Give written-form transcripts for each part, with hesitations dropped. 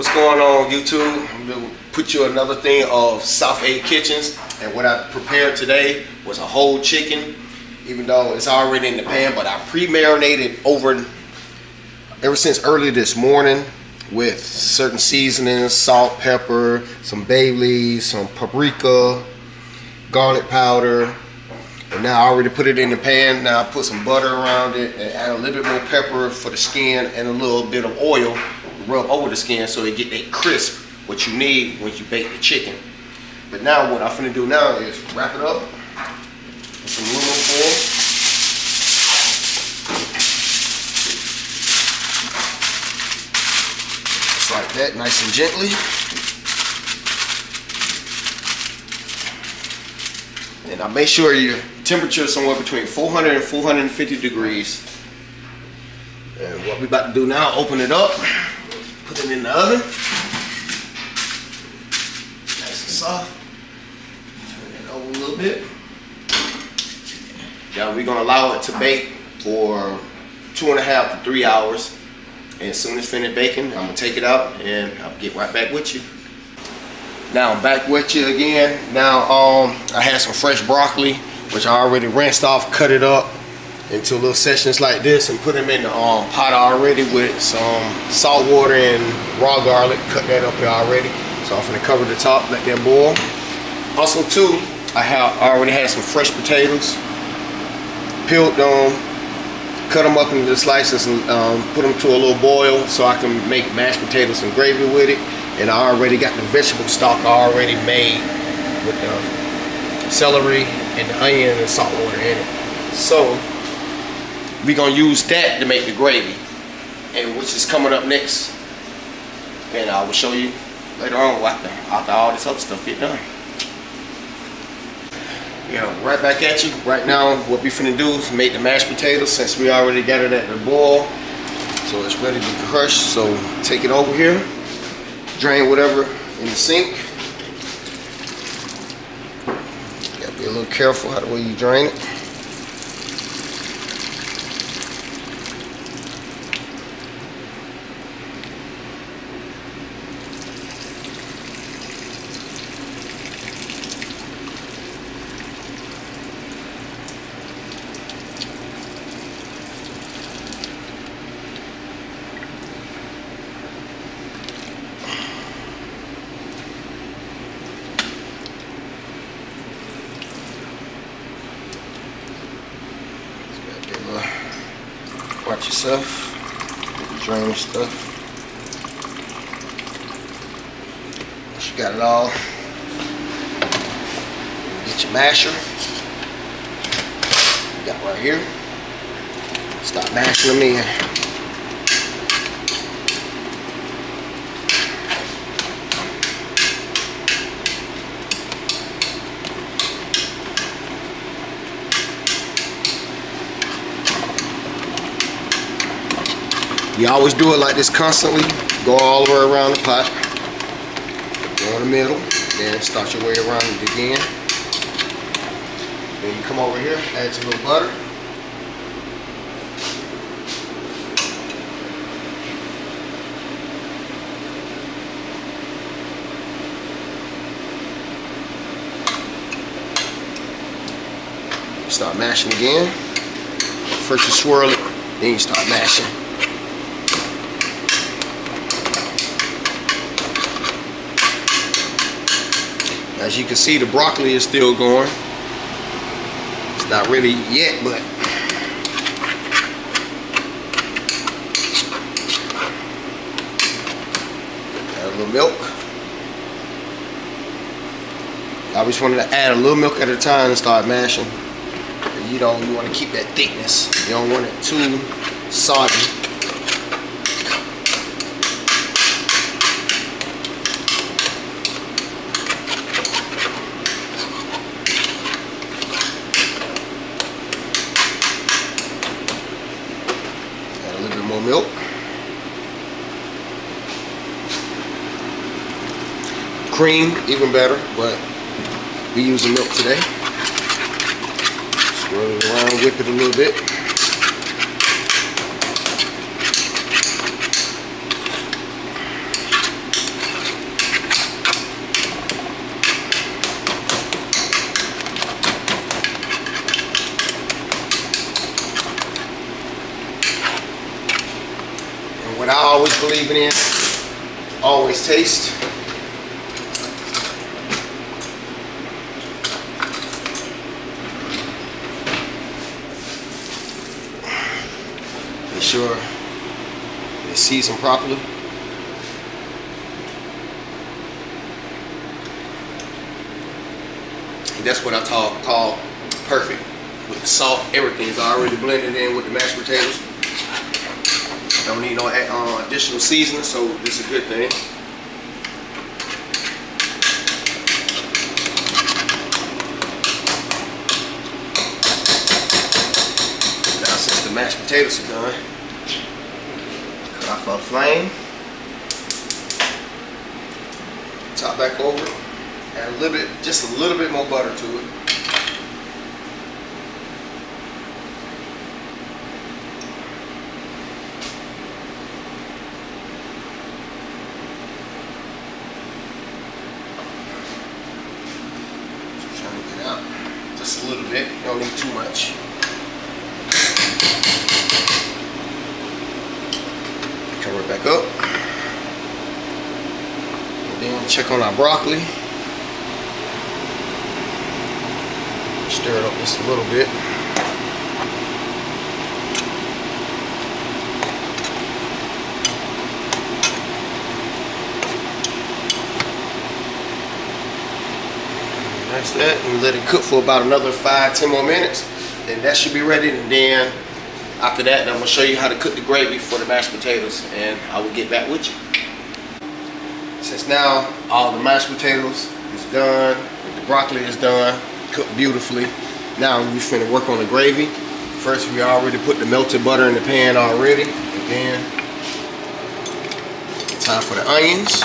What's going on, YouTube? I'm gonna put you another thing of South 8 Kitchens, and what I prepared today was a whole chicken, even though it's already in the pan, but I pre-marinated ever since early this morning with certain seasonings, salt, pepper, some bay leaves, some paprika, garlic powder, and now I already put it in the pan. Now I put some butter around it and add a little bit more pepper for the skin and a little bit of oil to rub over the skin so it get that crisp what you need when you bake the chicken. But now what I'm finna do now is wrap it up with some aluminum foil. Just like that, nice and gently. And now make sure your temperature is somewhere between 400 and 450 degrees. And what we're about to do now, open it up, put it in the oven. Nice and soft. Turn it over a little bit. Now we're gonna allow it to bake for 2.5 to 3 hours. And as soon as it's finished baking, I'm gonna take it out and I'll get right back with you. Now I'm back with you again. Now I had some fresh broccoli, which I already rinsed off, cut it up into little sections like this, and put them in the pot already with some salt water and raw garlic. Cut that up here already. So I'm gonna cover the top, let that boil. Also too, I already had some fresh potatoes, peeled them, cut them up into slices, and put them to a little boil so I can make mashed potatoes and gravy with it. And I already got the vegetable stock already made with the celery and the onion and salt water in it. So we're gonna use that to make the gravy, and which is coming up next. And I will show you later on after all this other stuff get done. Yeah, right back at you. Right now, what we finna do is make the mashed potatoes since we already got it at the boil. So it's ready to be crushed. So take it over here. Drain whatever in the sink. You gotta be a little careful how the way you drain it. Watch yourself, drain your stuff. Once you got it all, get your masher. You got right here. Start mashing them in. You always do it like this constantly. Go all the way around the pot. Go in the middle. Then start your way around it again. Then you come over here, add your little butter. Start mashing again. First you swirl it, then you start mashing. As you can see, the broccoli is still going. It's not ready yet, but add a little milk. I always wanted to add a little milk at a time and start mashing. You want to keep that thickness. You don't want it too soggy. Milk. Cream, even better, but we using milk today. Swirl it around, whip it a little bit. leave it in. Always taste. Make sure it's seasoned properly. And that's what I call perfect. With the salt, everything is already blended in with the mashed potatoes. Don't need no additional seasoning, so this is a good thing. Now since the mashed potatoes are done, cut off our flame. Top back over. Add a little bit, just a little bit more butter to it. Just a little bit, you don't need too much. Cover it back up. And then check on our broccoli. Stir it up just a little bit. That's that, and let it cook for about another 5-10 more minutes. Then that should be ready. And then after that, I'm gonna show you how to cook the gravy for the mashed potatoes, and I will get back with you. Since now all the mashed potatoes is done, the broccoli is done, cooked beautifully. Now we're finna work on the gravy. First, we already put the melted butter in the pan already, and then time for the onions.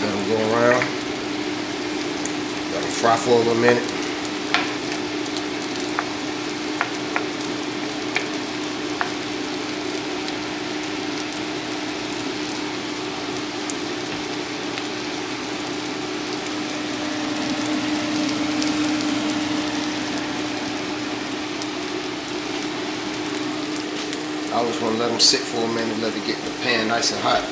Let them go around. Let them fry for a little minute. I always want to let them sit for a minute, let it get the pan nice and hot.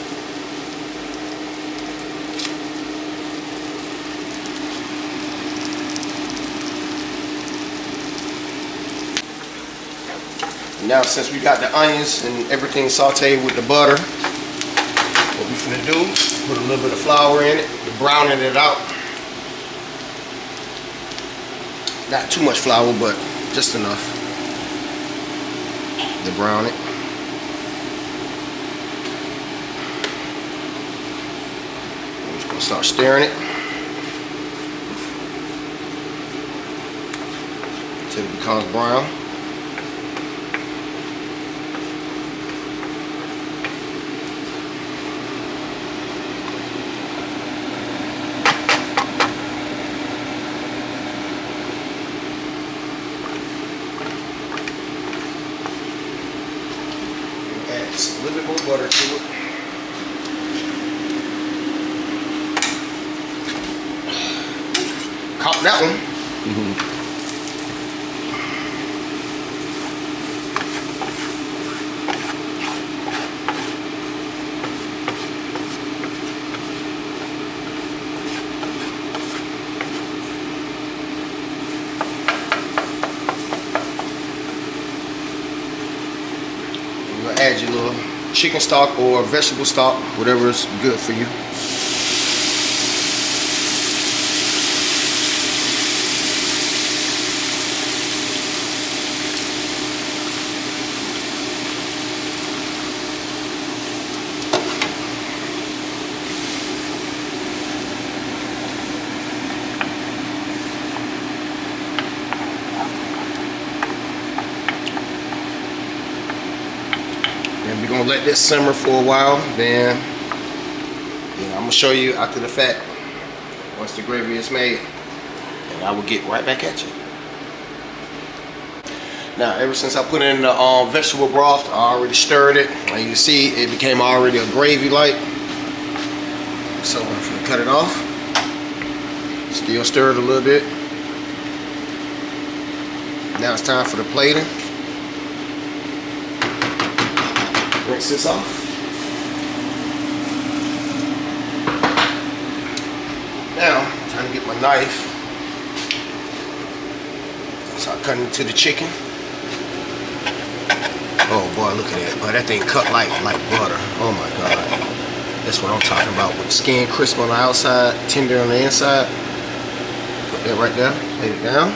Now, since we got the onions and everything sauteed with the butter, what we finna do, put a little bit of flour in it, browning it out. Not too much flour, but just enough to brown it. I'm just gonna start stirring it until it becomes brown. A little bit more butter to it. Caught that one. Add your little chicken stock or vegetable stock, whatever is good for you. And we're gonna let this simmer for a while. Then I'm gonna show you after the fact, once the gravy is made, and I will get right back at you. Now, ever since I put in the vegetable broth, I already stirred it. And you can see it became already a gravy-like. So I'm gonna cut it off. Still stir it a little bit. Now it's time for the plating. Rinse this off. Now, time to get my knife. So I cut into the chicken. Oh boy, look at that. Boy, that thing cut like butter. Oh my God. That's what I'm talking about. With the skin crisp on the outside, tender on the inside. Put that right there. Lay it down.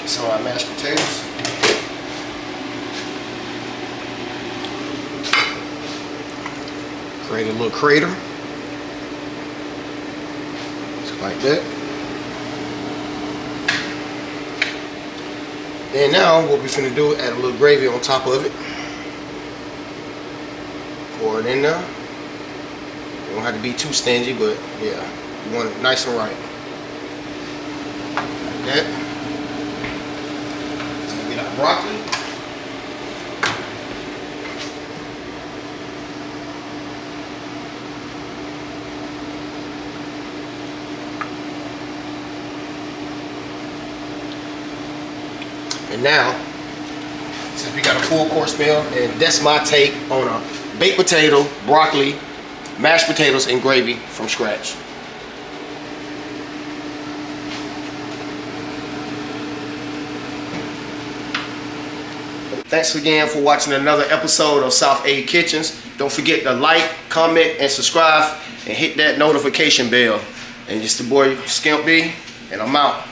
Some of our mashed potatoes. Create a little crater. Just like that. And now what we're finna do is add a little gravy on top of it. Pour it in there. You don't have to be too stingy, but yeah, you want it nice and right. Like that. Then get our broccoli. And now, since we got a full course meal, and that's my take on a baked potato, broccoli, mashed potatoes, and gravy from scratch. Thanks again for watching another episode of South Aid Kitchens. Don't forget to like, comment, and subscribe, and hit that notification bell. And it's the boy Skimp B, and I'm out.